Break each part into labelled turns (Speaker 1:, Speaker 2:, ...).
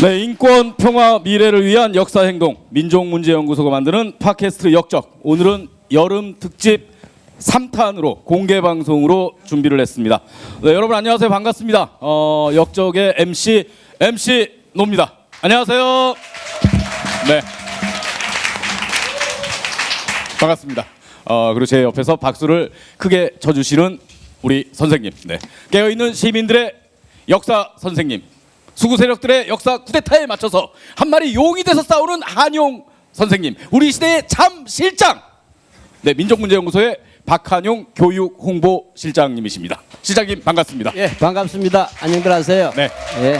Speaker 1: 네, 인권, 평화, 미래를 위한 역사행동 민족문제연구소가 만드는 팟캐스트 역적. 오늘은 여름 특집 3탄으로 공개방송으로 준비를 했습니다. 네, 여러분 안녕하세요. 반갑습니다. 역적의 MC 노입니다. 안녕하세요. 네, 반갑습니다. 그리고 제 옆에서 박수를 크게 쳐주시는 우리 선생님, 네, 깨어있는 시민들의 역사 선생님, 수구 세력들의 역사 쿠데타에 맞춰서 한 마리 용이 돼서 싸우는 한용 선생님, 우리 시대의 참 실장, 네, 민족문제연구소의 박한용 교육홍보실장님이십니다. 실장님 반갑습니다.
Speaker 2: 예, 반갑습니다. 안녕들 하세요.
Speaker 1: 네.
Speaker 2: 예.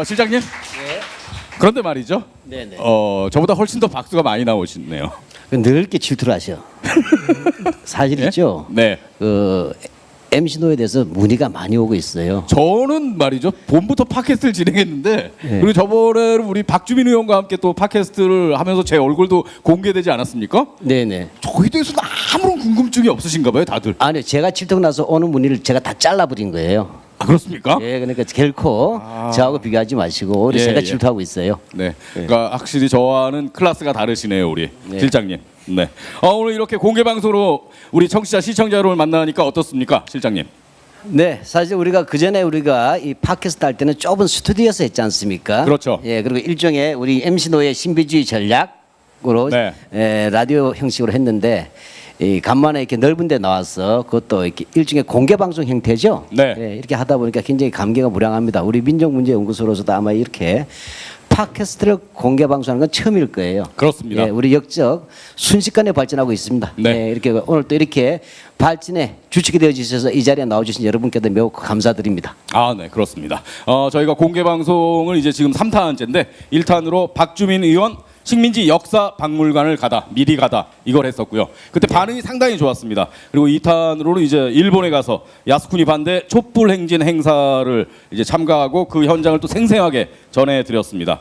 Speaker 1: 실장님.
Speaker 2: 예.
Speaker 1: 그런데 말이죠.
Speaker 2: 네네.
Speaker 1: 저보다 훨씬 더 박수가 많이 나오시네요.
Speaker 2: 늙게 질투를 하셔. 사실
Speaker 1: 예?
Speaker 2: 있죠.
Speaker 1: 네.
Speaker 2: MC 노에 대해서 문의가 많이 오고 있어요.
Speaker 1: 저는 말이죠, 봄부터 팟캐스트를 진행했는데,
Speaker 2: 네.
Speaker 1: 그리고 저번에 우리 박주민 의원과 함께 또 팟캐스트를 하면서 제 얼굴도 공개되지 않았습니까?
Speaker 2: 네네.
Speaker 1: 저에 대해서는 아무런 궁금증이 없으신가 봐요, 다들.
Speaker 2: 아니, 제가 질투 나서 오는 문의를 제가 다 잘라버린 거예요.
Speaker 1: 아, 그렇습니까?
Speaker 2: 예, 그러니까 결코 저하고 비교하지 마시고 오히려
Speaker 1: 예,
Speaker 2: 제가
Speaker 1: 예.
Speaker 2: 질투하고 있어요.
Speaker 1: 네. 그러니까 확실히 저와는 클래스가 다르시네요, 우리
Speaker 2: 네.
Speaker 1: 실장님. 네. 오늘 이렇게 공개 방송으로 우리 청취자 시청자 여러분을 만나니까 어떻습니까, 실장님?
Speaker 2: 네, 사실 우리가 그 전에 우리가 이 팟캐스트 할 때는 좁은 스튜디오에서 했지 않습니까?
Speaker 1: 그렇죠.
Speaker 2: 예, 그리고 일종의 우리 MC 노의 신비주의 전략으로
Speaker 1: 네.
Speaker 2: 라디오 형식으로 했는데 이 간만에 이렇게 넓은 데 나와서 그것도 이렇게 일종의 공개 방송 형태죠.
Speaker 1: 네.
Speaker 2: 예, 이렇게 하다 보니까 굉장히 감개가 무량합니다. 우리 민족문제연구소로서도 아마 이렇게 팟캐스트를 공개 방송하는 건 처음일 거예요.
Speaker 1: 그렇습니다.
Speaker 2: 예, 우리 역적 순식간에 발전하고 있습니다.
Speaker 1: 네.
Speaker 2: 예, 이렇게 오늘 또 이렇게 발전에 주축이 되어 주셔서 이 자리에 나와 주신 여러분께도 매우 감사드립니다.
Speaker 1: 아, 네, 그렇습니다. 저희가 공개 방송을 이제 지금 3탄째인데 1탄으로 박주민 의원 식민지 역사 박물관을 미리 가다 이걸 했었고요. 그때 반응이 상당히 좋았습니다. 그리고 2탄으로는 이제 일본에 가서 야스쿠니 반대 촛불 행진 행사를 이제 참가하고 그 현장을 또 생생하게 전해 드렸습니다.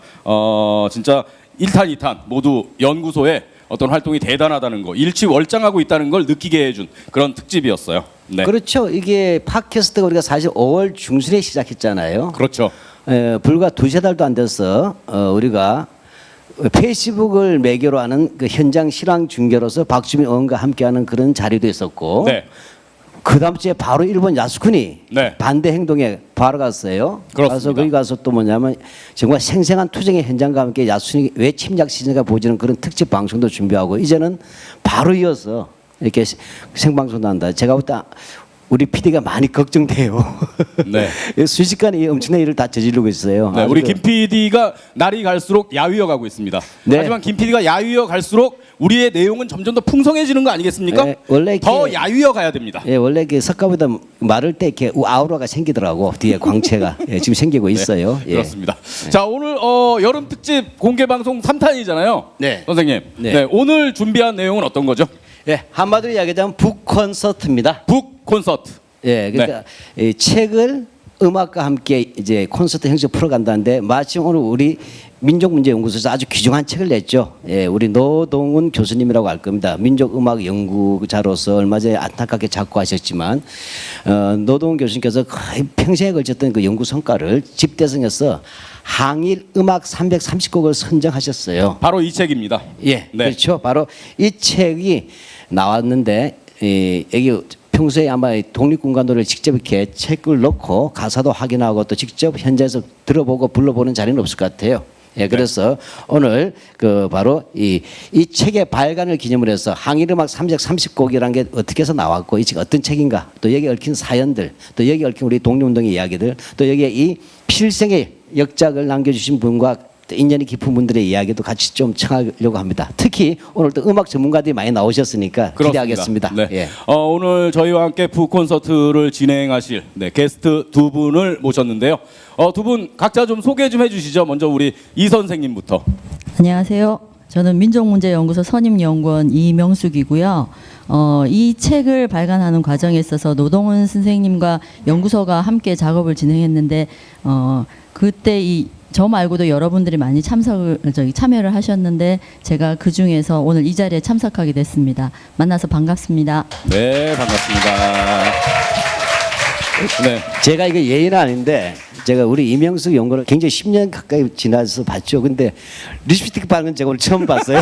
Speaker 1: 진짜 1탄, 2탄 모두 연구소에 어떤 활동이 대단하다는 거, 일치월장하고 있다는 걸 느끼게 해준 그런 특집이었어요. 네.
Speaker 2: 그렇죠. 이게 팟캐스트가 우리가 사실 5월 중순에 시작했잖아요.
Speaker 1: 그렇죠.
Speaker 2: 불과 두세 달도 안 돼서 우리가 페이스북을 매개로 하는 그 현장 실황 중계로서 박주민 의원과 함께하는 그런 자리도 있었고,
Speaker 1: 네.
Speaker 2: 그 다음 주에 바로 일본 야스쿠니
Speaker 1: 네.
Speaker 2: 반대 행동에 바로 갔어요.
Speaker 1: 그렇습니다.
Speaker 2: 가서 거기 가서 또 뭐냐면 정말 생생한 투쟁의 현장과 함께 야스쿠니 왜 침략 시즌가 보여주는 그런 특집 방송도 준비하고 이제는 바로 이어서 이렇게 생방송도 한다. 제가 볼 때 우리 PD가 많이 걱정돼요.
Speaker 1: 네.
Speaker 2: 순식간에 엄청난 일을 다 저지르고 있어요.
Speaker 1: 네,
Speaker 2: 아주
Speaker 1: 우리 김 PD가 날이 갈수록 야위어 가고 있습니다.
Speaker 2: 네.
Speaker 1: 하지만 김 PD가 야위어 갈수록 우리의 내용은 점점 더 풍성해지는 거 아니겠습니까?
Speaker 2: 네, 원래
Speaker 1: 더 야위어 가야 됩니다.
Speaker 2: 예, 원래 그 석가보다 마를 때 이렇게 아우라가 생기더라고. 뒤에 광채가 지금 생기고 있어요.
Speaker 1: 네, 그렇습니다. 자, 오늘 여름 특집 공개 방송 3탄이잖아요.
Speaker 2: 네.
Speaker 1: 선생님.
Speaker 2: 네.
Speaker 1: 네, 오늘 준비한 내용은 어떤 거죠?
Speaker 2: 예, 한마디로 이야기하자면 북 콘서트입니다.
Speaker 1: 북 콘서트.
Speaker 2: 예, 그러니까 이 책을 음악과 함께 이제 콘서트 형식 풀어간다는데 마침 오늘 우리 민족문제연구소에서 아주 귀중한 책을 냈죠. 예, 우리 노동훈 교수님이라고 할 겁니다. 민족음악 연구자로서 얼마 전에 안타깝게 작고하셨지만 노동훈 교수님께서 거의 평생에 걸쳤던 그 연구 성과를 집대성해서 항일 음악 330곡을 선정하셨어요.
Speaker 1: 바로 이 책입니다.
Speaker 2: 예,
Speaker 1: 네.
Speaker 2: 그렇죠. 바로 이 책이 나왔는데 여기 평소에 아마 독립군관도를 직접 이렇게 책을 넣고 가사도 확인하고 또 직접 현장에서 들어보고 불러보는 자리는 없을 것 같아요. 예, 그래서 오늘 그 바로 이 책의 발간을 기념으로 해서 항일음악 330곡이라는 게 어떻게 해서 나왔고 이 책 어떤 책인가, 또 여기 얽힌 사연들, 또 여기 얽힌 우리 독립운동의 이야기들, 또 여기에 이 필생의 역작을 남겨주신 분과 인연이 깊은 분들의 이야기도 같이 좀 청하려고 합니다. 특히 오늘 또 음악 전문가들이 많이 나오셨으니까
Speaker 1: 그렇습니다.
Speaker 2: 기대하겠습니다.
Speaker 1: 네.
Speaker 2: 예.
Speaker 1: 오늘 저희와 함께 북 콘서트를 진행하실 게스트 두 분을 모셨는데요. 두 분 각자 좀 소개 좀 해주시죠. 먼저 우리 이 선생님부터.
Speaker 3: 안녕하세요. 저는 민족문제연구소 선임연구원 이명숙이고요. 이 책을 발간하는 과정에 있어서 노동훈 선생님과 연구소가 함께 작업을 진행했는데 그때 저 말고도 여러분들이 많이 참여를 하셨는데 제가 그 중에서 오늘 이 자리에 참석하게 됐습니다. 만나서 반갑습니다.
Speaker 1: 네, 반갑습니다. 네.
Speaker 2: 제가 이거 예의는 아닌데 제가 우리 이명숙 연구를 굉장히 10년 가까이 지나서 봤죠. 근데 립스틱 바른 건 제가 오늘 처음 봤어요.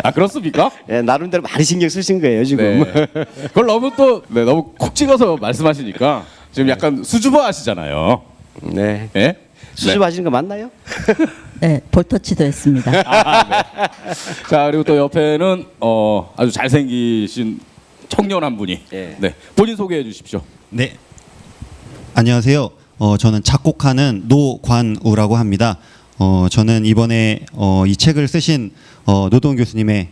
Speaker 1: 아 그렇습니까?
Speaker 2: 예, 나름대로 많이 신경 쓰신 거예요 지금.
Speaker 1: 네. 그걸 너무 또 너무 콕 찍어서 말씀하시니까 지금 약간 수줍어 하시잖아요.
Speaker 2: 네.
Speaker 1: 예?
Speaker 2: 수줍하시는 거 맞나요?
Speaker 3: 네, 볼터치도 했습니다.
Speaker 1: 자 그리고 또 옆에는 아주 잘생기신 청년 한 분이
Speaker 2: 예.
Speaker 1: 네 본인 소개해 주십시오.
Speaker 4: 네. 안녕하세요. 저는 작곡하는 노관우라고 합니다. 저는 이번에 이 책을 쓰신 노동 교수님의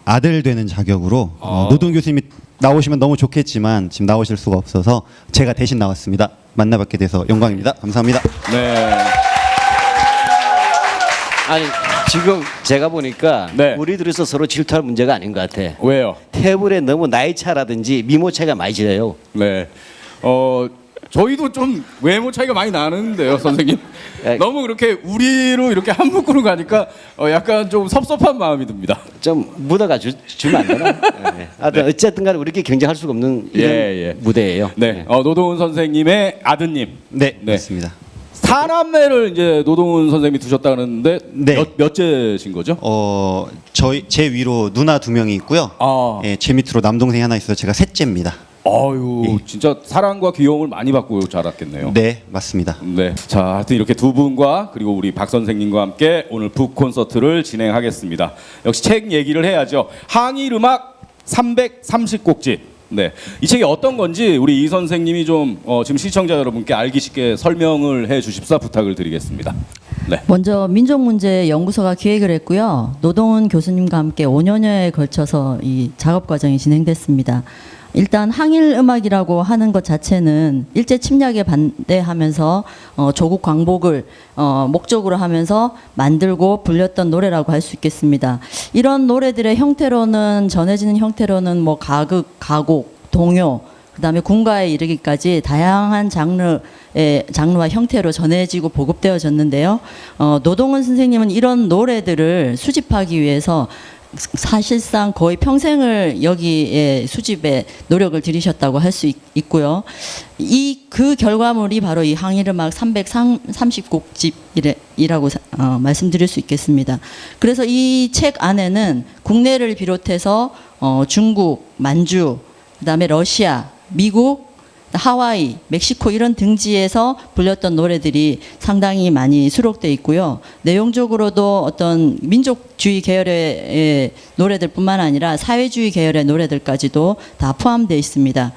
Speaker 4: 아들 되는 자격으로 노동 교수님이 나오시면 너무 좋겠지만 지금 나오실 수가 없어서 제가 대신 나왔습니다. 만나뵙게 돼서 영광입니다. 감사합니다.
Speaker 1: 네.
Speaker 2: 아니 지금 제가 보니까
Speaker 1: 네.
Speaker 2: 우리들에서 서로 질투할 문제가 아닌 것 같아.
Speaker 1: 왜요?
Speaker 2: 테이블에 너무 나이 차라든지 미모 차이가 많이 지어요.
Speaker 1: 네. 저희도 좀 외모 차이가 많이 나는데요, 선생님.
Speaker 2: 네.
Speaker 1: 너무 그렇게 우리로 이렇게 한 묶으로 가니까 약간 좀 섭섭한 마음이 듭니다.
Speaker 2: 좀 묻어가 주면 안 되나? 네. 하여튼 어쨌든 간에 우리끼리 경쟁할 수가 없는 이런
Speaker 1: 예.
Speaker 2: 무대예요.
Speaker 1: 네. 노동훈 선생님의 아드님.
Speaker 4: 네,
Speaker 1: 네.
Speaker 4: 맞습니다.
Speaker 1: 사남매를 이제 노동훈 선생님이 두셨다는데
Speaker 4: 네.
Speaker 1: 몇째신 거죠?
Speaker 4: 제 위로 누나 2명이 있고요.
Speaker 1: 아.
Speaker 4: 예, 제 밑으로 남동생이 하나 있어서 제가 셋째입니다.
Speaker 1: 아유, 진짜 사랑과 귀여움을 많이 받고 자랐겠네요.
Speaker 4: 네, 맞습니다.
Speaker 1: 네. 자, 하여튼 이렇게 두 분과 그리고 우리 박 선생님과 함께 오늘 북 콘서트를 진행하겠습니다. 역시 책 얘기를 해야죠. 항일 음악 330곡집. 네. 이 책이 어떤 건지 우리 이 선생님이 좀 지금 시청자 여러분께 알기 쉽게 설명을 해 주십사 부탁을 드리겠습니다. 네.
Speaker 3: 먼저 민족문제연구소가 기획을 했고요. 노동훈 교수님과 함께 5년여에 걸쳐서 이 작업 과정이 진행됐습니다. 일단 항일 음악이라고 하는 것 자체는 일제 침략에 반대하면서 조국 광복을 목적으로 하면서 만들고 불렸던 노래라고 할 수 있겠습니다. 이런 노래들의 형태로는 전해지는 형태로는 뭐 가극, 가곡, 동요, 그다음에 군가에 이르기까지 다양한 장르와 형태로 전해지고 보급되어졌는데요. 노동훈 선생님은 이런 노래들을 수집하기 위해서 사실상 거의 평생을 여기에 수집에 노력을 들이셨다고 할 수 있고요. 그 결과물이 바로 이 항일음악 330곡집이라고 말씀드릴 수 있겠습니다. 그래서 이 책 안에는 국내를 비롯해서 중국, 만주, 그다음에 러시아, 미국, 하와이, 멕시코 이런 등지에서 불렸던 노래들이 상당히 많이 수록되어 있고요. 내용적으로도 어떤 민족주의 계열의 노래들뿐만 아니라 사회주의 계열의 노래들까지도 다 포함되어 있습니다.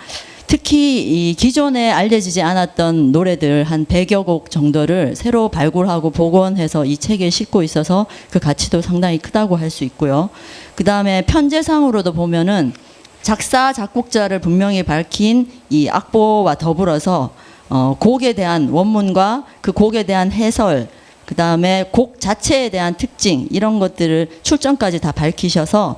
Speaker 3: 특히 이 기존에 알려지지 않았던 노래들 한 100여 곡 정도를 새로 발굴하고 복원해서 이 책에 싣고 있어서 그 가치도 상당히 크다고 할 수 있고요. 그 다음에 편제상으로도 보면은 작사 작곡자를 분명히 밝힌 이 악보와 더불어서 곡에 대한 원문과 그 곡에 대한 해설, 그 다음에 곡 자체에 대한 특징 이런 것들을 출전까지 다 밝히셔서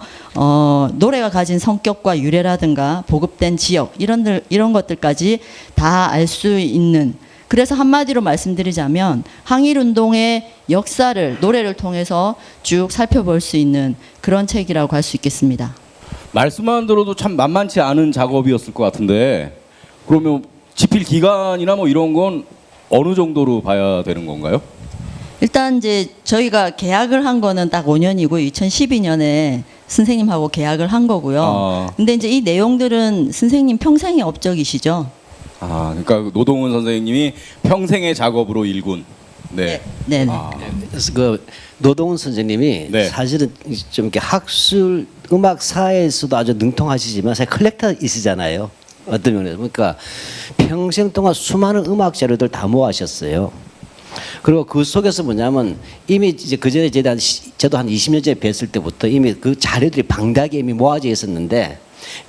Speaker 3: 노래가 가진 성격과 유래라든가 보급된 지역 이런 것들까지 다 알 수 있는, 그래서 한마디로 말씀드리자면 항일운동의 역사를 노래를 통해서 쭉 살펴볼 수 있는 그런 책이라고 할 수 있겠습니다.
Speaker 1: 말씀만 들어도 참 만만치 않은 작업이었을 것 같은데 그러면 집필 기간이나 뭐 이런 건 어느 정도로 봐야 되는 건가요?
Speaker 3: 일단 이제 저희가 계약을 한 거는 딱 5년이고 2012년에 선생님하고 계약을 한 거고요. 근데 이제 이 내용들은 선생님 평생의 업적이시죠.
Speaker 1: 그러니까 노동훈 선생님이 평생의 작업으로 일군. 네.
Speaker 3: 네.
Speaker 2: 그래서 그 노동훈 선생님이
Speaker 1: 네.
Speaker 2: 사실은 좀 이렇게 학술 음악사에서도 아주 능통하시지만 사실 컬렉터이시잖아요. 어떤 면에서 그러니까 평생 동안 수많은 음악 자료들 다 모아셨어요. 그리고 그 속에서 뭐냐면 이미 이제 그 전에 저도 한 20년 전에 뵀을 때부터 이미 그 자료들이 방대하게 이미 모아져 있었는데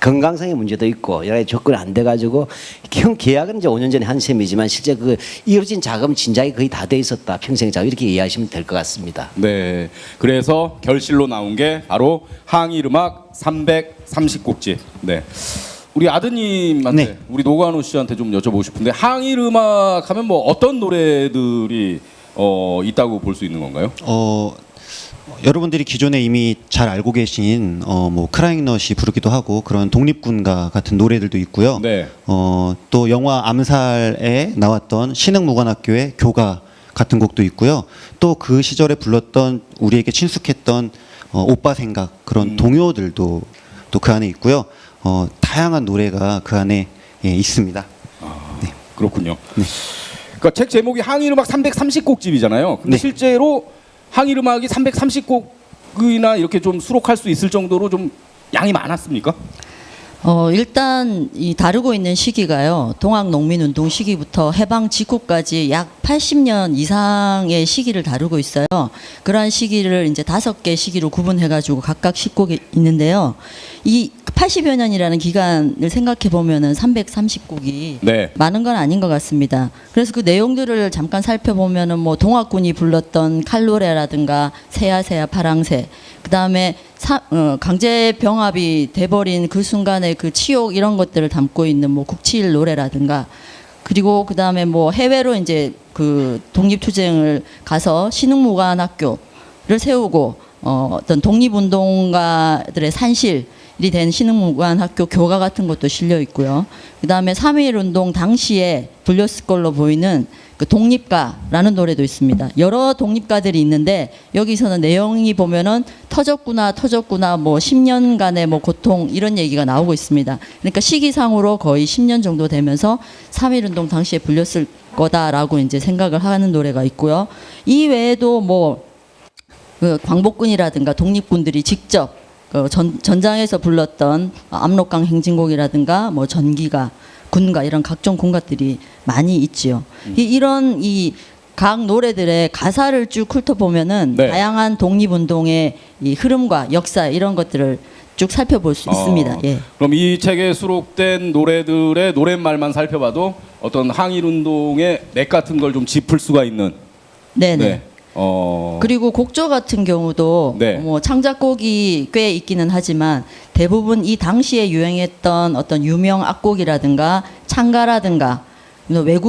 Speaker 2: 건강상의 문제도 있고 여러 가지 조건이 안 돼가지고 형 계약은 이제 5년 전에 한 셈이지만 실제 그 이루어진 작업은 진작에 거의 다 돼 있었다. 평생 작업 이렇게 이해하시면 될 것 같습니다.
Speaker 1: 네. 그래서 결실로 나온 게 바로 항일음악 330곡집. 네. 우리 아드님한테
Speaker 4: 네.
Speaker 1: 우리 노관우 씨한테 좀 여쭤보고 싶은데 항일음악 하면 뭐 어떤 노래들이 있다고 볼 수 있는 건가요?
Speaker 4: 여러분들이 기존에 이미 잘 알고 계신 뭐 크라잉넛이 부르기도 하고 그런 독립군가 같은 노래들도 있고요.
Speaker 1: 네.
Speaker 4: 또 영화 암살에 나왔던 신흥무관학교의 교가 같은 곡도 있고요. 또 그 시절에 불렀던 우리에게 친숙했던 오빠 생각 그런 동요들도 또 그 안에 있고요. 다양한 노래가 그 안에 있습니다.
Speaker 1: 그렇군요. 그러니까 책 제목이 항일음악 330곡집이잖아요. 근데
Speaker 4: 네.
Speaker 1: 실제로 항일음악이 330곡이나 이렇게 좀 수록할 수 있을 정도로 좀 양이 많았습니까?
Speaker 3: 일단 이 다루고 있는 시기가요. 동학농민운동 시기부터 해방 직후까지 약 80년 이상의 시기를 다루고 있어요. 그러한 시기를 이제 5개 시기로 구분해가지고 각각 싣고 있는데요. 이 80여 년이라는 기간을 생각해 보면은 330곡이
Speaker 1: 네.
Speaker 3: 많은 건 아닌 것 같습니다. 그래서 그 내용들을 잠깐 살펴보면은 뭐 동학군이 불렀던 칼노래라든가 새야새야 파랑새, 그 다음에 강제 병합이 돼버린 그 순간의 그 치욕 이런 것들을 담고 있는 뭐 국치일 노래라든가, 그리고 그 다음에 뭐 해외로 이제 그 독립투쟁을 가서 신흥무관학교를 세우고 어떤 독립운동가들의 산실이 된 신흥무관학교 교가 같은 것도 실려 있고요. 그 다음에 3.1운동 당시에 불렸을 걸로 보이는 그 독립가라는 노래도 있습니다. 여러 독립가들이 있는데 여기서는 내용이 보면은 터졌구나 뭐 10년간의 뭐 고통 이런 얘기가 나오고 있습니다. 그러니까 시기상으로 거의 10년 정도 되면서 3.1운동 당시에 불렸을 거다라고 이제 생각을 하는 노래가 있고요. 이 외에도 뭐 그 광복군이라든가 독립군들이 직접 그 전장에서 불렀던 압록강 행진곡이라든가 뭐 전기가 군가 이런 각종 군가들이 많이 있지요. 이런 이 각 노래들의 가사를 쭉 훑어보면은
Speaker 1: 네.
Speaker 3: 다양한 독립운동의 이 흐름과 역사 이런 것들을 쭉 살펴볼 수 있습니다. 예.
Speaker 1: 그럼 이 책에 수록된 노래들의 노랫말만 살펴봐도 어떤 항일운동의 맥 같은 걸 좀 짚을 수가 있는.
Speaker 3: 네네.
Speaker 1: 네.
Speaker 3: 그리고 곡조 같은 경우도
Speaker 1: 네.
Speaker 3: 뭐 창작곡이 꽤 있기는 하지만 대부분 이 당시에 유행했던 어떤 유명 악곡이라든가 창가라든가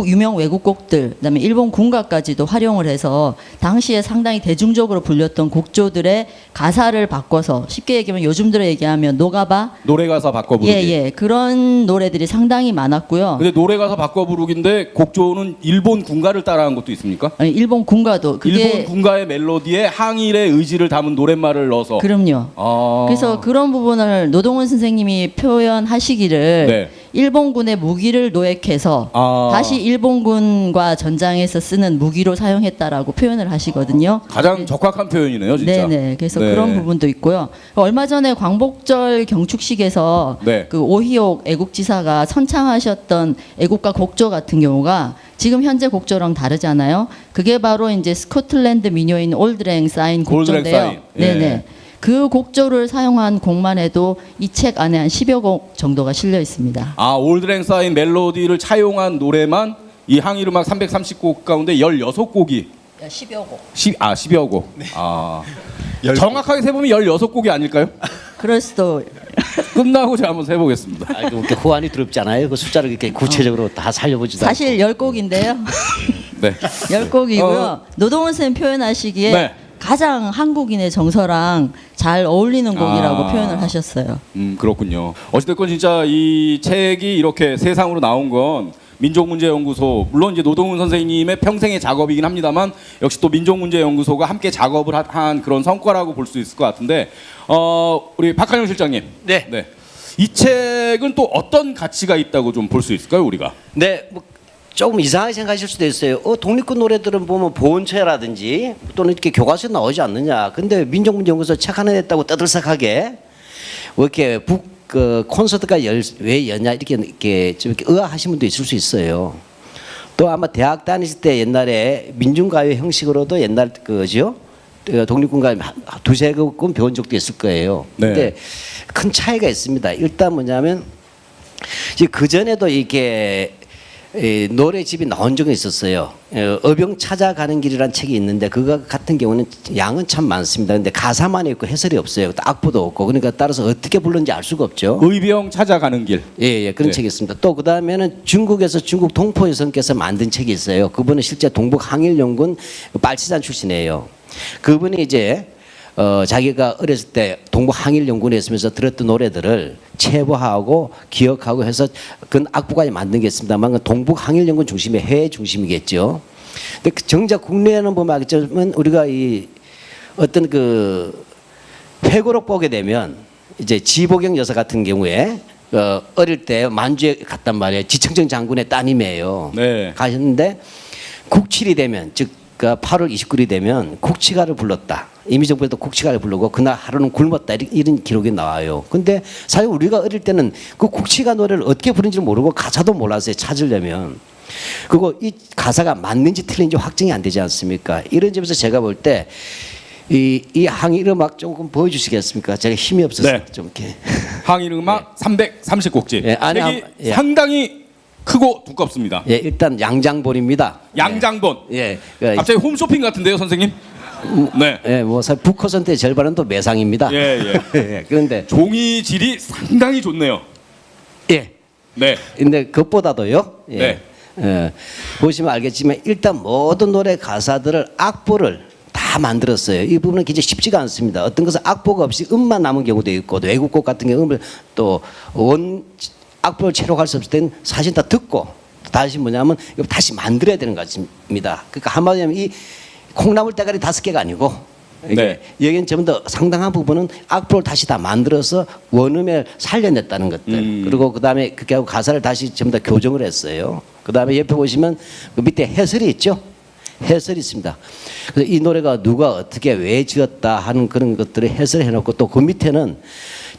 Speaker 3: 유명 외국곡들, 그다음에 일본 군가까지도 활용을 해서 당시에 상당히 대중적으로 불렸던 곡조들의 가사를 바꿔서, 쉽게 얘기하면 요즘들에 얘기하면 노가바,
Speaker 1: 노래 가사 바꿔 부르기.
Speaker 3: 예, 그런 노래들이 상당히 많았고요.
Speaker 1: 근데 노래 가사 바꿔 부르기인데 곡조는 일본 군가를 따라한 것도 있습니까?
Speaker 3: 아니, 일본 군가도 그게
Speaker 1: 일본 군가의 멜로디에 항일의 의지를 담은 노랫말을 넣어서.
Speaker 3: 그럼요.
Speaker 1: 아.
Speaker 3: 그래서 그런 부분을 노동원 선생님이 표현하시기를
Speaker 1: 네.
Speaker 3: 일본군의 무기를 노획해서
Speaker 1: 아.
Speaker 3: 다시 일본군과 전장에서 쓰는 무기로 사용했다라고 표현을 하시거든요.
Speaker 1: 가장 적확한 표현이네요, 진짜.
Speaker 3: 네네. 그래서
Speaker 1: 네.
Speaker 3: 그런 부분도 있고요. 얼마 전에 광복절 경축식에서
Speaker 1: 네.
Speaker 3: 그 오희옥 애국지사가 선창하셨던 애국가 곡조 같은 경우가 지금 현재 곡조랑 다르잖아요. 그게 바로 이제 스코틀랜드 민요인 올드랭 사인
Speaker 1: 올드랭
Speaker 3: 곡조인데요.
Speaker 1: 사인. 예.
Speaker 3: 네네. 그 곡조를 사용한 곡만 해도 이 책 안에 한 10여 곡 정도가 실려 있습니다.
Speaker 1: 아, 올드랭 사인 멜로디를 차용한 노래만 이 항일음악 330곡 가운데 16곡이
Speaker 3: 10여 곡.
Speaker 1: 10여 곡. 아. 정확하게 세보면 16곡이 아닐까요?
Speaker 3: 그럴 수도.
Speaker 1: 끝나고 제가 한번 세보겠습니다.
Speaker 2: 아, 이렇게 호환이 두렵잖아요. 그 숫자를 이렇게 구체적으로 다 살려보지도
Speaker 3: 사실 10곡인데요.
Speaker 1: 네.
Speaker 3: 10곡이고요. 노동원 선생님 표현하시기에
Speaker 1: 네.
Speaker 3: 가장 한국인의 정서랑 잘 어울리는 곡이라고 표현을 하셨어요.
Speaker 1: 그렇군요. 어찌됐건 진짜 이 책이 이렇게 세상으로 나온 건 민족문제연구소, 물론 이제 노동훈 선생님의 평생의 작업이긴 합니다만 역시 또 민족문제연구소가 함께 작업을 한 그런 성과라고 볼 수 있을 것 같은데, 우리 박한영 실장님.
Speaker 5: 네.
Speaker 1: 이 책은 또 어떤 가치가 있다고 좀 볼 수 있을까요, 우리가?
Speaker 5: 네, 뭐 조금 이상하게 생각하실 수도 있어요. 독립군 노래들은 보면 보온처라든지 또는 이렇게 교과서에 나오지 않느냐. 근데 민족문제연구소 책 하나 냈다고 떠들썩하게 왜 이렇게 그 콘서트가 왜 여냐 이렇게 좀 이렇게 의아하신 분도 있을 수 있어요. 또 아마 대학 다니실 때 옛날에 민중가요 형식으로도 옛날 그죠? 독립군가 두세 곡은 배운 적도 있을 거예요.
Speaker 1: 네.
Speaker 5: 근데 큰 차이가 있습니다. 일단 뭐냐면 이제 그 전에도 이렇게 노래집이 나온 적이 있었어요. 어병 찾아가는 길이라는 책이 있는데 그거 같은 경우는 양은 참 많습니다. 근데 가사만 있고 해설이 없어요. 악보도 없고. 그러니까 따라서 어떻게 불렀는지 알 수가 없죠.
Speaker 1: 의병 찾아가는 길.
Speaker 5: 예, 그런
Speaker 1: 네.
Speaker 5: 책이 있습니다. 또 그다음에는 중국에서 중국 동포 여성께서 만든 책이 있어요. 그분은 실제 동북 항일연군 빨치산 출신이에요. 그분이 이제 자기가 어렸을 때 동북 항일연구원에 있으면서 들었던 노래들을 체부하고 기억하고 해서 그건 악보까지 만든 게 있습니다만 동북 항일연구원 중심의 해외 중심이겠죠. 근데 정작 국내에는 보면 알겠지만 우리가 이 어떤 그 회고록 보게 되면 이제 지보경 여사 같은 경우에 어릴 때 만주에 갔단 말이에요. 지청정 장군의 따님이에요.
Speaker 1: 네.
Speaker 5: 가셨는데 국칠이 되면 즉 8월 29일이 되면 국치가를 불렀다. 임시정부에도 국치가를 부르고 그날 하루는 굶었다 이런 기록이 나와요. 근데 사실 우리가 어릴 때는 그 국치가 노래를 어떻게 부르는지 모르고 가사도 몰랐어요. 찾으려면. 그리고 이 가사가 맞는지 틀린지 확정이 안 되지 않습니까? 이런 점에서 제가 볼 때 이 항일 음악 조금 보여주시겠습니까? 제가 힘이 없어서
Speaker 1: 네.
Speaker 5: 좀 이렇게.
Speaker 1: 항일 음악 330곡지.
Speaker 5: 예, 아니,
Speaker 1: 책이
Speaker 5: 예.
Speaker 1: 상당히 크고 두껍습니다.
Speaker 5: 예, 일단 양장본입니다.
Speaker 1: 양장본.
Speaker 5: 예.
Speaker 1: 갑자기 홈쇼핑 같은데요, 선생님? 네.
Speaker 5: 예, 뭐 사실 북커선트의 절반은 또 매상입니다.
Speaker 1: 예, 예.
Speaker 5: 예, 그런데
Speaker 1: 종이 질이 상당히 좋네요.
Speaker 5: 예.
Speaker 1: 네.
Speaker 5: 근데 그것보다도요. 예.
Speaker 1: 네.
Speaker 5: 보시면 알겠지만 일단 모든 노래 가사들을 악보를 다 만들었어요. 이 부분은 굉장히 쉽지가 않습니다. 어떤 것은 악보가 없이 음만 남은 경우도 있고 외국곡 같은 경우 음을 또 원 악보를 채록할 수 없을 때는 사실 다 듣고 다시 뭐냐면 이거 다시 만들어야 되는 것입니다. 그러니까 한마디로 하면 이 콩나물 대가리 5개가 아니고
Speaker 1: 네.
Speaker 5: 여기는 전부 다 상당한 부분은 악보를 다시 다 만들어서 원음에 살려냈다는 것들. 그리고 그다음에 그렇게 하고 가사를 다시 전부 다 교정을 했어요. 그다음에 옆에 보시면 그 밑에 해설이 있죠. 해설이 있습니다. 그래서 이 노래가 누가 어떻게 왜 지었다 하는 그런 것들을 해설해 놓고 또 그 밑에는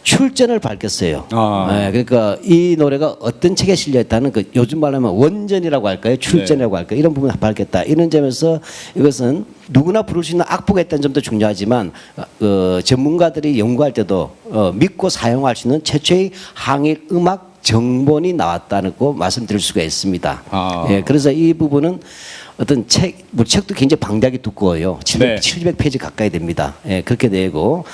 Speaker 5: 출전을 밝혔어요.
Speaker 1: 아.
Speaker 5: 네, 그러니까 이 노래가 어떤 책에 실려 있다는 그 요즘 말로 하면 원전이라고 할까요? 출전이라고 할까요? 이런 부분을 밝혔다. 이런 점에서 이것은 누구나 부를 수 있는 악보가 있다는 점도 중요하지만 전문가들이 연구할 때도 믿고 사용할 수 있는 최초의 항일 음악 정본이 나왔다고 말씀드릴 수가 있습니다.
Speaker 1: 아.
Speaker 5: 예, 그래서 이 부분은 어떤 책, 뭐 책도 굉장히 방대하게 두꺼워요.
Speaker 1: 네.
Speaker 5: 700페이지 가까이 됩니다. 예, 그렇게 되고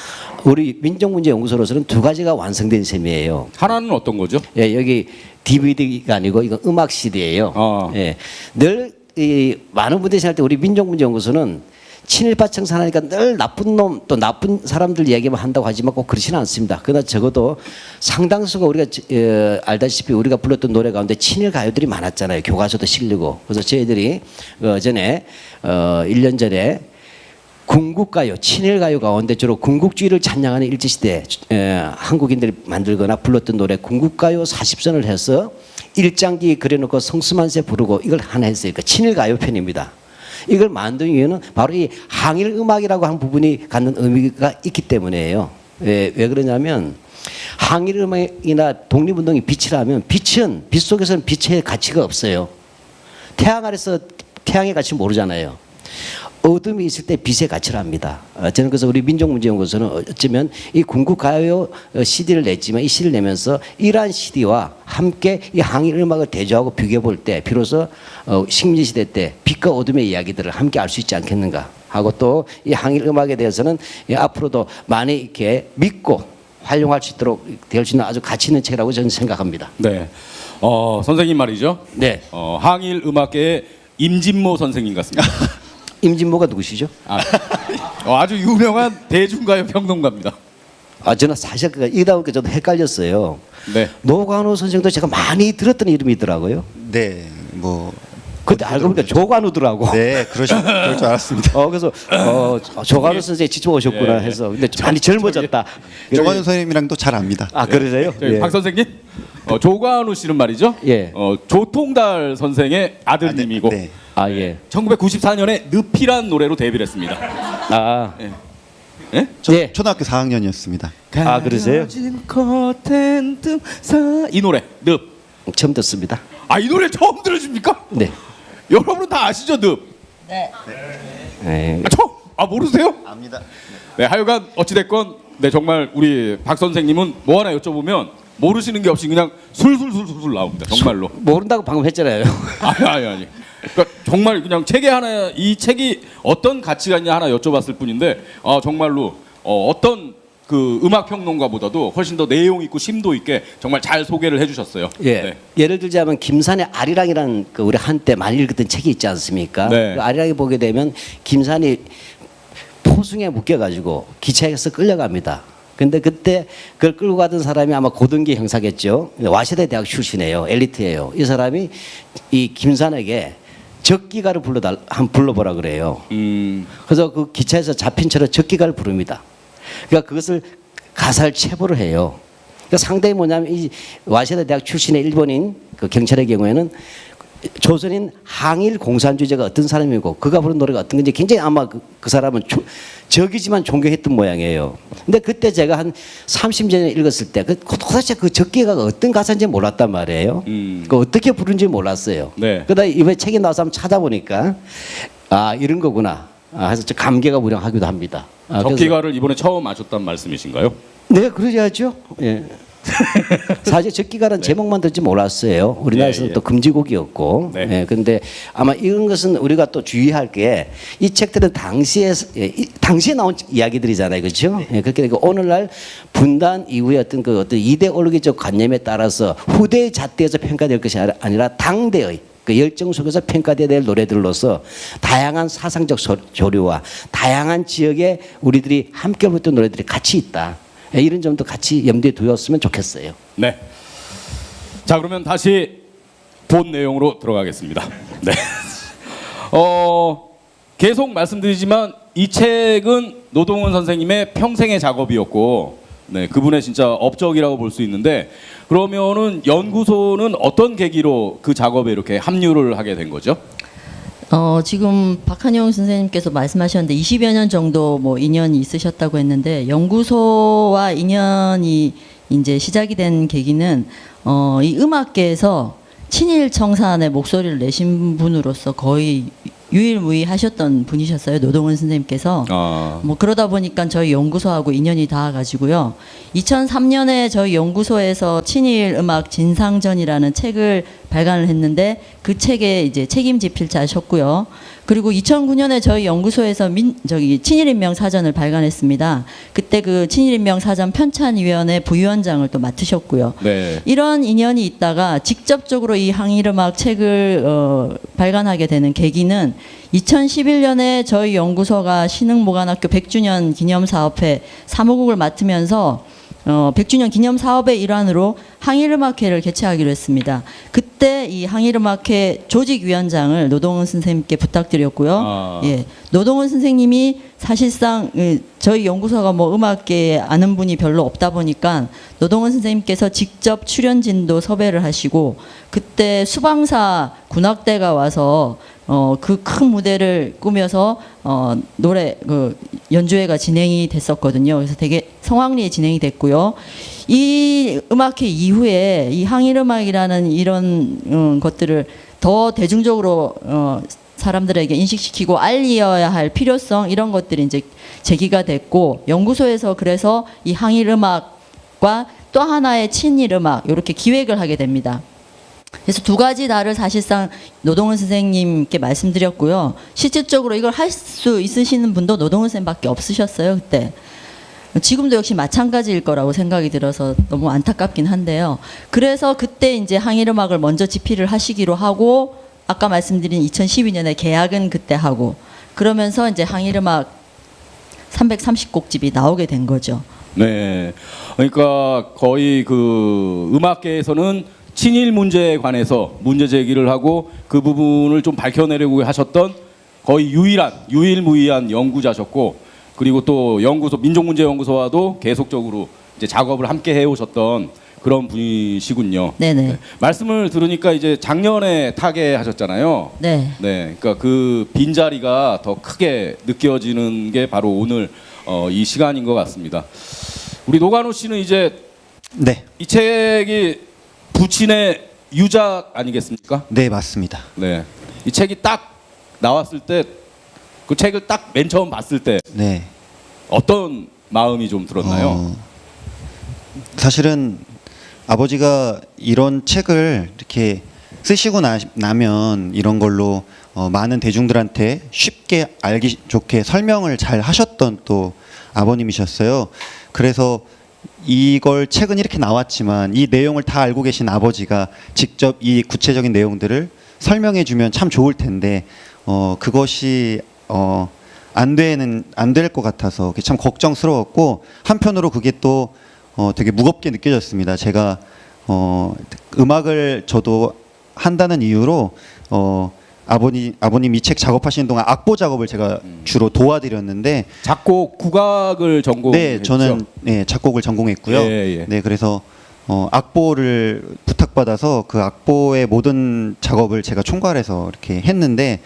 Speaker 5: 우리 민족문제연구소로서는 2가지가 완성된 셈이에요.
Speaker 1: 하나는 어떤 거죠?
Speaker 5: 예, 여기 DVD가 아니고 이건 음악 CD예요.
Speaker 1: 아.
Speaker 5: 예, 늘 이 많은 분들이 생각할 때 우리 민족문제연구소는 친일파 청산하니까 늘 나쁜 놈 또 나쁜 사람들 얘기만 한다고 하지만 꼭 그렇지는 않습니다. 그러나 적어도 상당수가 우리가 알다시피 우리가 불렀던 노래 가운데 친일 가요들이 많았잖아요. 교과서도 실리고. 그래서 저희들이 전에 1년 전에 군국가요, 친일가요 가운데 주로 군국주의를 찬양하는 일제시대 한국인들이 만들거나 불렀던 노래 군국가요 40선을 해서 일장기 그려놓고 성수만세 부르고 이걸 하나 했어요. 그러니까 친일가요 편입니다. 이걸 만든 이유는 바로 이 항일 음악이라고 하는 부분이 갖는 의미가 있기 때문이에요. 왜 그러냐면 항일 음악이나 독립운동이 빛이라면 빛은 빛 속에서는 빛의 가치가 없어요. 태양 아래서 태양의 가치 모르잖아요. 어둠이 있을 때 빛의 가치를 합니다. 저는 그래서 우리 민족문제연구소는 어쩌면 이 군국가요 CD를 냈지만 이 CD를 내면서 이러한 CD와 함께 이 항일 음악을 대조하고 비교해 볼 때 비로소 식민지 시대 때 빛과 어둠의 이야기들을 함께 알 수 있지 않겠는가 하고 또 이 항일 음악에 대해서는 앞으로도 많이 이렇게 믿고 활용할 수 있도록 될 수 있는 아주 가치 있는 책이라고 저는 생각합니다.
Speaker 1: 네. 선생님 말이죠.
Speaker 5: 네.
Speaker 1: 항일 음악계의 임진모 선생님 같습니다.
Speaker 5: 임진모가 누구시죠?
Speaker 1: 아주 유명한 대중가요 평론가입니다.
Speaker 5: 저는 사실 이다 보니까 저도 헷갈렸어요.
Speaker 1: 네.
Speaker 5: 노관우 선생도 제가 많이 들었던 이름이더라고요.
Speaker 4: 네, 뭐
Speaker 5: 그때 알고 보니까 조관우더라고.
Speaker 4: 네, 그럴 줄 알았습니다.
Speaker 5: 그래서 조관우 선생이 직접 오셨구나
Speaker 1: 예.
Speaker 5: 해서 근데 많이 젊어졌다.
Speaker 4: 조관우 선생님이랑도 잘 압니다.
Speaker 5: 그러세요?
Speaker 1: 저희 박 선생님, 조관우 씨는 말이죠.
Speaker 5: 예.
Speaker 1: 조통달 선생의 아들님이고
Speaker 4: 네.
Speaker 5: 예.
Speaker 1: 1994년에 늪이란 노래로 데뷔를 했습니다. 예?
Speaker 4: 저
Speaker 5: 예.
Speaker 4: 초등학교 4학년이었습니다.
Speaker 5: 그러세요?
Speaker 1: 이 노래 늪.
Speaker 5: 처음 듣습니다.
Speaker 1: 이 노래 처음 들으십니까?
Speaker 5: 네.
Speaker 1: 여러분은 다 아시죠 늪?
Speaker 5: 네.
Speaker 1: 모르세요?
Speaker 4: 압니다.
Speaker 1: 네, 하여간 어찌됐건 네 정말 우리 박 선생님은 뭐 하나 여쭤보면 모르시는 게 없이 그냥 술술술술 나옵니다. 정말로.
Speaker 5: 모른다고 방금 했잖아요.
Speaker 1: 아니. 그러니까 정말 그냥 책에 하나 이 책이 어떤 가치가 있냐 하나 여쭤봤을 뿐인데 정말로 어떤 그 음악 평론가보다도 훨씬 더 내용 있고 심도 있게 정말 잘 소개를 해주셨어요.
Speaker 5: 예.
Speaker 1: 네.
Speaker 5: 예를 들자면 김산의 아리랑이라는 우리 한때 많이 읽었던 책이 있지 않습니까?
Speaker 1: 네.
Speaker 5: 그 아리랑에 보게 되면 김산이 포승에 묶여가지고 기차에서 끌려갑니다. 근데 그때 그걸 끌고 가던 사람이 아마 고등기 형사겠죠. 와세대 대학 출신이에요. 엘리트예요. 이 사람이 이 김산에게 적기가를 불러보라 그래요. 그래서 그 기차에서 잡힌 채로 적기가를 부릅니다. 그러니까 그것을 가살 체포를 해요. 그러니까 상당히 뭐냐면 이 와세대 대학 출신의 일본인 그 경찰의 경우에는 조선인 항일 공산주의자가 어떤 사람이고 그가 부른 노래가 어떤 건지 굉장히 아마 그 사람은 적이지만 존경했던 모양이에요. 근데 그때 제가 한 30년 전에 읽었을 때 도대체 그 적기가 어떤 가사인지 몰랐단 말이에요. 그 어떻게 부른지 몰랐어요.
Speaker 1: 네.
Speaker 5: 그러다 이번에 책이 나와서 한번 찾아보니까 아 이런 거구나. 해서 좀 감개가 무량하기도 합니다.
Speaker 1: 적기가를 이번에 처음 아셨단 말씀이신가요?
Speaker 5: 네, 그러셔야죠. 예. 사실 적기가는 제목만 듣지 몰랐어요. 우리나라에서는
Speaker 1: 예, 예.
Speaker 5: 또 금지곡이었고.
Speaker 1: 네.
Speaker 5: 예, 근데 아마 이런 것은 우리가 또 주의할 게 이 책들은 당시에 나온 이야기들이잖아요, 그렇죠? 예, 그렇게 되고 오늘날 분단 이후에 어떤 이데올로기적 관념에 따라서 후대의 잣대에서 평가될 것이 아니라 당대의 그 열정 속에서 평가되어야 될 노래들로서 다양한 사상적 조류와 다양한 지역에 우리들이 함께 부르던 노래들이 같이 있다. 이런 점도 같이 염두에 두었으면 좋겠어요.
Speaker 1: 네. 자, 그러면 다시 본 내용으로 들어가겠습니다. 네. 계속 말씀드리지만 이 책은 노동은 선생님의 평생의 작업이었고, 네, 그분의 진짜 업적이라고 볼 수 있는데, 그러면은 연구소는 어떤 계기로 그 작업에 이렇게 합류를 하게 된 거죠?
Speaker 3: 지금 박한용 선생님께서 말씀하셨는데 20여 년 정도 뭐 인연이 있으셨다고 했는데 연구소와 인연이 이제 시작이 된 계기는 이 음악계에서 친일 청산의 목소리를 내신 분으로서 거의 유일무이하셨던 분이셨어요. 노동은 선생님께서. 뭐 그러다 보니까 저희 연구소하고 인연이 닿아가지고요. 2003년에 저희 연구소에서 친일 음악 진상전이라는 책을 발간을 했는데 그 책에 이제 책임집필자셨고요. 그리고 2009년에 저희 연구소에서 친일인명 사전을 발간했습니다. 그때 그 친일인명 사전 편찬위원회 부위원장을 또 맡으셨고요.
Speaker 1: 네.
Speaker 3: 이런 인연이 있다가 직접적으로 이 항일음악 책을 발간하게 되는 계기는 2011년에 저희 연구소가 신흥모관학교 100주년 기념사업회 사무국을 맡으면서 100주년 기념 사업의 일환으로 항일음악회를 개최하기로 했습니다. 그때 이 항일음악회 조직위원장을 노동은 선생님께 부탁드렸고요. 예, 노동은 선생님이 사실상 저희 연구소가 뭐 음악계에 아는 분이 별로 없다 보니까 노동은 선생님께서 직접 출연진도 섭외를 하시고 그때 수방사 군악대가 와서 그 큰 무대를 꾸며서 노래 연주회가 진행이 됐었거든요. 그래서 되게 성황리에 진행이 됐고요. 이 음악회 이후에 이 항일음악이라는 이런 것들을 더 대중적으로 사람들에게 인식시키고 알려야 할 필요성 이런 것들이 이제 제기가 됐고 연구소에서 그래서 이 항일음악과 또 하나의 친일음악 이렇게 기획을 하게 됩니다. 그래서 두 가지 다를 사실상 노동은 선생님께 말씀드렸고요. 실질적으로 이걸 할 수 있으시는 분도 노동은 선생님밖에 없으셨어요. 그때. 지금도 역시 마찬가지일 거라고 생각이 들어서 너무 안타깝긴 한데요. 그래서 그때 이제 항일음악을 먼저 집필을 하시기로 하고 아까 말씀드린 2012년에 계약은 그때 하고 그러면서 이제 항일음악 330곡집이 나오게 된 거죠.
Speaker 1: 네. 그러니까 거의 그 음악계에서는 친일 문제에 관해서 문제 제기를 하고 그 부분을 좀 밝혀내려고 하셨던 거의 유일무이한 연구자셨고 그리고 또 연구소 민족문제연구소와도 계속적으로 이제 작업을 함께 해오셨던 그런 분이시군요.
Speaker 3: 네네.
Speaker 1: 네. 말씀을 들으니까 이제 작년에 타계하셨잖아요.
Speaker 3: 네.
Speaker 1: 네. 그러니까 그 빈자리가 더 크게 느껴지는 게 바로 오늘 이 시간인 것 같습니다. 우리 노관우 씨는 이제
Speaker 4: 네.
Speaker 1: 이 책이 부친의 유작 아니겠습니까?
Speaker 4: 네, 맞습니다.
Speaker 1: 네. 이 책이 딱 나왔을 때 그 책을 딱 맨 처음 봤을 때
Speaker 4: 네.
Speaker 1: 어떤 마음이 좀 들었나요?
Speaker 4: 사실은 아버지가 이런 책을 이렇게 쓰시고 나면 이런 걸로 많은 대중들한테 쉽게 알기 좋게 설명을 잘 하셨던 또 아버님이셨어요. 그래서 이걸 책은 이렇게 나왔지만 이 내용을 다 알고 계신 아버지가 직접 이 구체적인 내용들을 설명해 주면 참 좋을 텐데 그것이 안 될 것 같아서 그게 참 걱정스러웠고 한편으로 그게 또 되게 무겁게 느껴졌습니다. 제가 음악을 저도 한다는 이유로 아버님 이 책 작업하시는 동안 악보 작업을 제가 주로 도와드렸는데
Speaker 1: 작곡 국악을 전공했죠.
Speaker 4: 네, 저는 작곡을 전공했고요.
Speaker 1: 예, 예.
Speaker 4: 네, 그래서 악보를 부탁받아서 그 악보의 모든 작업을 제가 총괄해서 이렇게 했는데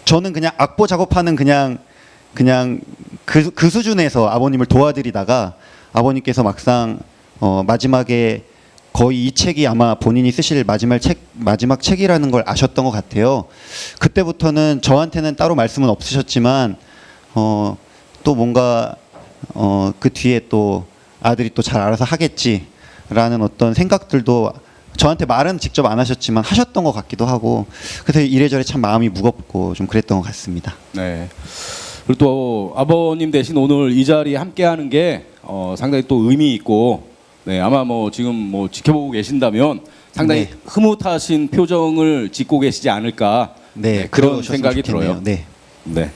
Speaker 4: 저는 그냥 악보 작업하는 그냥 그 수준에서 아버님을 도와드리다가 아버님께서 막상 마지막에 거의 이 책이 아마 본인이 쓰실 마지막 책이라는 걸 아셨던 것 같아요. 그때부터는 저한테는 따로 말씀은 없으셨지만 또 뭔가 그 뒤에 또 아들이 또 잘 알아서 하겠지라는 어떤 생각들도 저한테 말은 직접 안 하셨지만 하셨던 것 같기도 하고 그래서 이래저래 참 마음이 무겁고 좀 그랬던 것 같습니다.
Speaker 1: 네. 그리고 또 아버님 대신 오늘 이 자리에 함께하는 게 상당히 또 의미 있고, 네, 아마 뭐 지금 뭐 지켜보고 계신다면 상당히
Speaker 4: 네.
Speaker 1: 흐뭇하신 표정을 짓고 계시지 않을까,
Speaker 4: 네,
Speaker 1: 그런
Speaker 4: 그러셨으면
Speaker 1: 생각이
Speaker 4: 좋겠네요.
Speaker 1: 들어요.
Speaker 4: 네.
Speaker 1: 네.